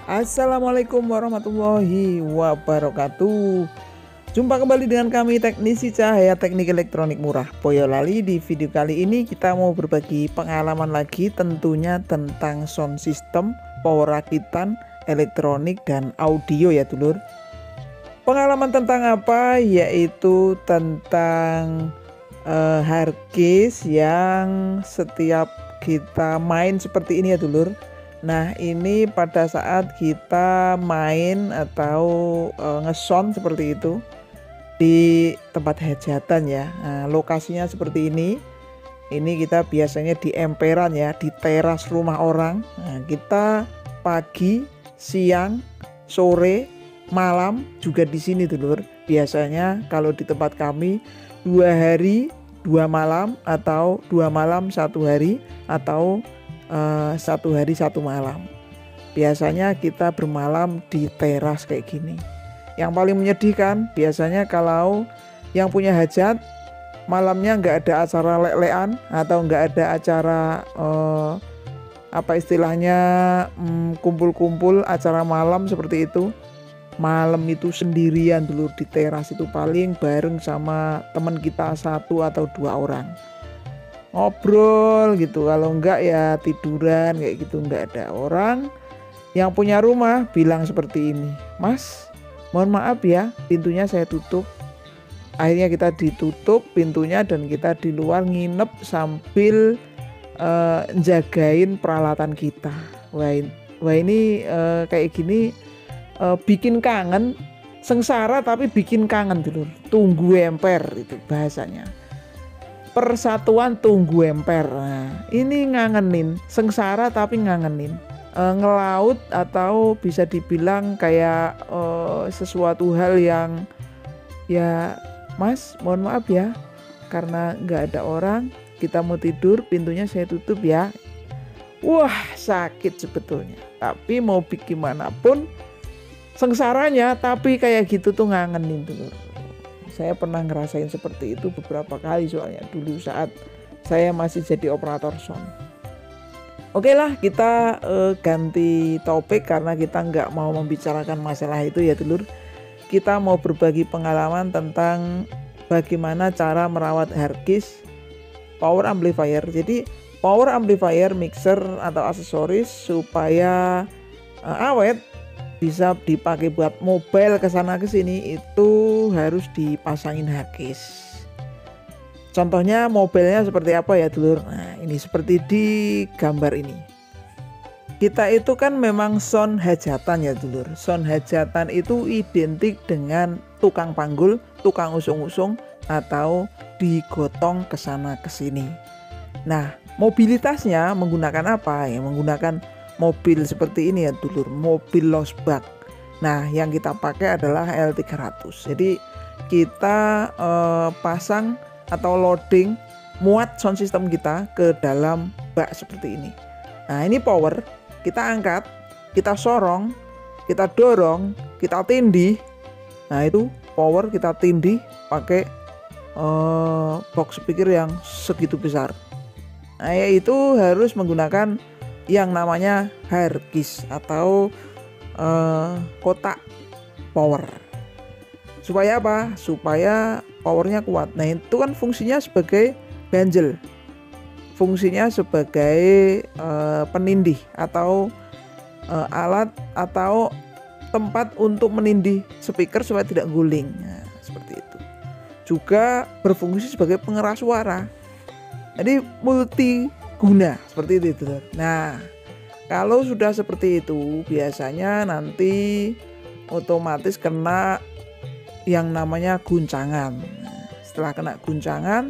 Assalamualaikum warahmatullahi wabarakatuh. Jumpa kembali dengan kami teknisi cahaya teknik elektronik murah Boyolali. Di video kali ini kita mau berbagi pengalaman lagi tentunya tentang sound system, power rakitan, elektronik dan audio ya dulur. Pengalaman tentang apa? Yaitu tentang hardcase yang setiap kita main seperti ini ya dulur. Nah ini pada saat kita main atau ngesound seperti itu di tempat hajatan ya. Nah, lokasinya seperti ini. Ini kita biasanya di emperan ya, di teras rumah orang. Nah, kita pagi, siang, sore, malam juga di sini dulur. Biasanya kalau di tempat kami 2 hari 2 malam atau 2 malam 1 hari atau 1 hari 1 malam. Biasanya kita bermalam di teras kayak gini. Yang paling menyedihkan biasanya kalau yang punya hajat malamnya nggak ada acara lek-lekan atau nggak ada acara apa istilahnya kumpul-kumpul acara malam seperti itu. Malam itu sendirian dulu di teras itu paling bareng sama teman kita 1 atau 2 orang. Ngobrol gitu, kalau enggak ya tiduran kayak gitu, enggak ada orang. Yang punya rumah bilang seperti ini, "Mas, mohon maaf ya, pintunya saya tutup." Akhirnya kita ditutup pintunya dan kita di luar nginep sambil jagain peralatan kita. Wah ini kayak gini bikin kangen, sengsara tapi bikin kangen dulu. Tunggu emper itu bahasanya. Persatuan tunggu emper. Nah, ini ngangenin, sengsara tapi ngangenin. Ngelaut atau bisa dibilang kayak sesuatu hal yang ya Mas mohon maaf ya karena nggak ada orang, kita mau tidur pintunya saya tutup ya. Wah sakit sebetulnya, tapi mau gimana pun sengsaranya, tapi kayak gitu tuh ngangenin dulu. Saya pernah ngerasain seperti itu beberapa kali soalnya dulu saat saya masih jadi operator sound. Oke lah kita ganti topik karena kita nggak mau membicarakan masalah itu ya dulur. Kita mau berbagi pengalaman tentang bagaimana cara merawat harddisk power amplifier. Jadi power amplifier, mixer atau aksesoris supaya awet bisa dipakai buat mobile kesana kesini itu harus dipasangin harddisk. Contohnya mobilnya seperti apa ya dulur. Nah ini seperti di gambar ini. Kita itu kan memang sound hajatan ya dulur. Sound hajatan itu identik dengan tukang panggul, tukang usung-usung atau digotong kesana kesini. Nah mobilitasnya menggunakan apa ya? Menggunakan mobil seperti ini ya dulur, mobil losbak. Nah yang kita pakai adalah L300. Jadi kita pasang atau loading muat sound system kita ke dalam bak seperti ini. Nah ini power, kita angkat, kita sorong, kita dorong, kita tindih. Nah itu power kita tindih pakai box speaker yang segitu besar. Nah yaitu harus menggunakan yang namanya harddisk atau kotak power. Supaya apa? Supaya powernya kuat. Nah itu kan fungsinya sebagai ganjel, fungsinya sebagai penindih atau alat atau tempat untuk menindih speaker supaya tidak guling. Nah, seperti itu. Juga berfungsi sebagai pengeras suara. Jadi multi guna seperti itu. Nah kalau sudah seperti itu biasanya nanti otomatis kena yang namanya guncangan. Nah, setelah kena guncangan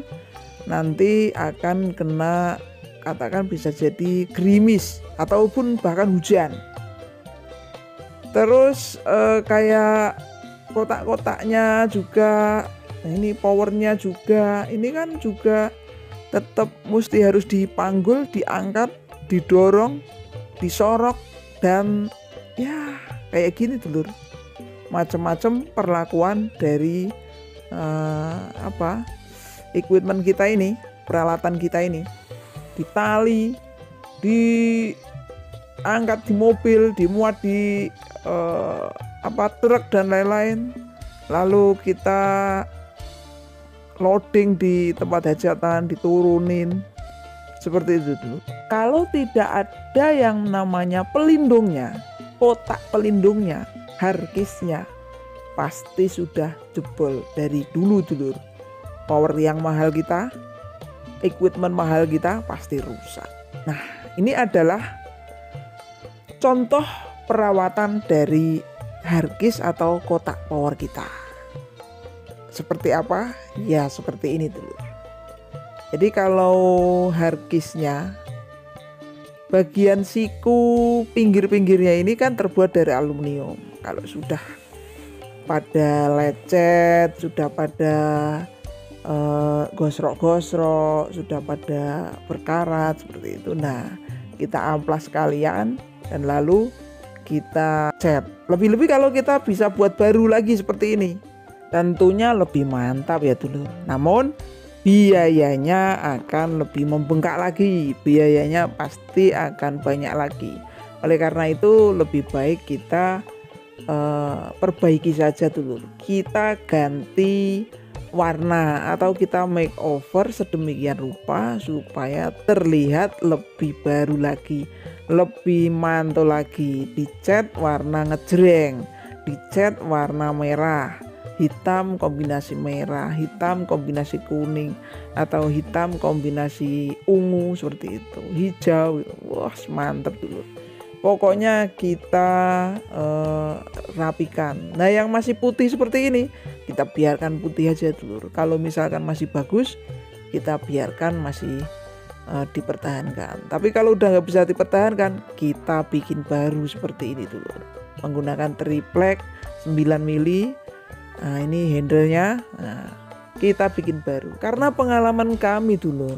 nanti akan kena katakan bisa jadi gerimis ataupun bahkan hujan. Terus kayak kotak-kotaknya juga, nah ini powernya juga, ini kan juga tetap mesti harus dipanggul, diangkat, didorong, disorok dan ya kayak gini dulur. Macam-macam perlakuan dari equipment kita ini, peralatan kita ini, ditali, angkat di mobil, dimuat di truk dan lain-lain, lalu kita loading di tempat hajatan, diturunin seperti itu dulu. Kalau tidak ada yang namanya pelindungnya, kotak pelindungnya, harddisknya, pasti sudah jebol dari dulu dulur. Power yang mahal kita, equipment mahal kita pasti rusak. Nah, ini adalah contoh perawatan dari harddisk atau kotak power kita. Seperti apa? Ya seperti ini dulu. Jadi kalau harddisknya, bagian siku pinggir-pinggirnya ini kan terbuat dari aluminium. Kalau sudah pada lecet, sudah pada gosrok-gosrok, sudah pada berkarat seperti itu. Nah, kita amplas sekalian dan lalu kita cat. Lebih-lebih kalau kita bisa buat baru lagi seperti ini, tentunya lebih mantap ya dulur. Namun biayanya akan lebih membengkak lagi, biayanya pasti akan banyak lagi. Oleh karena itu lebih baik kita perbaiki saja dulu. Kita ganti warna atau kita make over sedemikian rupa supaya terlihat lebih baru lagi, lebih mantul lagi. Dicat warna ngejreng, dicat warna merah, hitam kombinasi merah, hitam kombinasi kuning, atau hitam kombinasi ungu seperti itu, hijau. Wah, mantap dulu. Pokoknya kita rapikan. Nah, yang masih putih seperti ini kita biarkan putih aja dulu. Kalau misalkan masih bagus, kita biarkan masih dipertahankan. Tapi kalau udah nggak bisa dipertahankan, kita bikin baru seperti ini dulu. Menggunakan triplek 9 mili. Nah, ini handle-nya. Nah, kita bikin baru. Karena pengalaman kami dulu,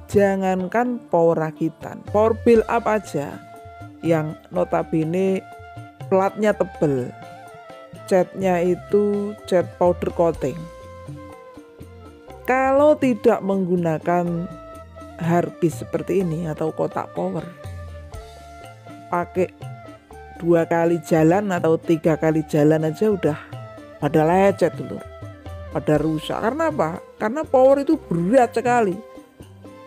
jangankan power rakitan, power build up aja yang notabene platnya tebel, catnya itu cat powder coating. Kalau tidak menggunakan harddisk seperti ini atau kotak power, pakai 2 kali jalan atau 3 kali jalan aja udah pada lecet dulu, pada rusak. Karena apa? Karena power itu berat sekali.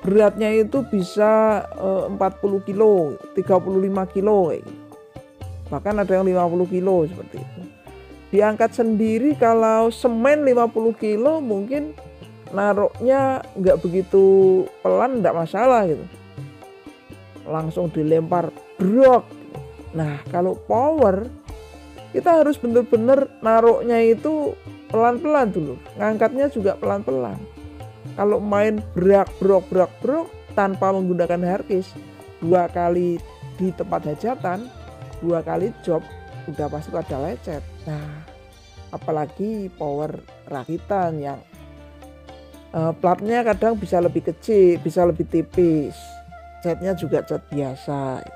Beratnya itu bisa 40 kilo, 35 kilo, bahkan ada yang 50 kilo seperti itu. Diangkat sendiri, kalau semen 50 kilo mungkin naruhnya nggak begitu pelan, nggak masalah gitu, langsung dilempar brok. Nah, kalau power kita harus bener-bener naruhnya itu pelan-pelan dulu, ngangkatnya juga pelan-pelan. Kalau main brak tanpa menggunakan harddisk, 2 kali di tempat hajatan, 2 kali job, udah pasti pada lecet. Nah, apalagi power rakitan yang platnya kadang bisa lebih kecil, bisa lebih tipis, catnya juga cat biasa,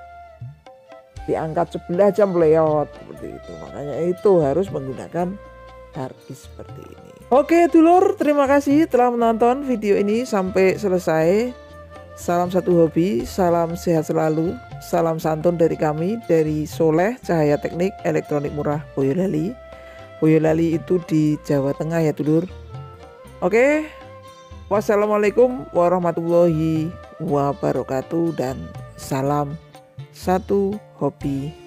diangkat sebelah aja meleot seperti itu. Makanya itu harus menggunakan harddisk seperti ini. Oke dulur, terima kasih telah menonton video ini sampai selesai. Salam satu hobi, salam sehat selalu, salam santun dari kami, dari Soleh Cahaya Teknik Elektronik Murah Boyolali. Boyolali itu di Jawa Tengah ya dulur. Oke, wassalamualaikum warahmatullahi wabarakatuh, dan salam satu hobi.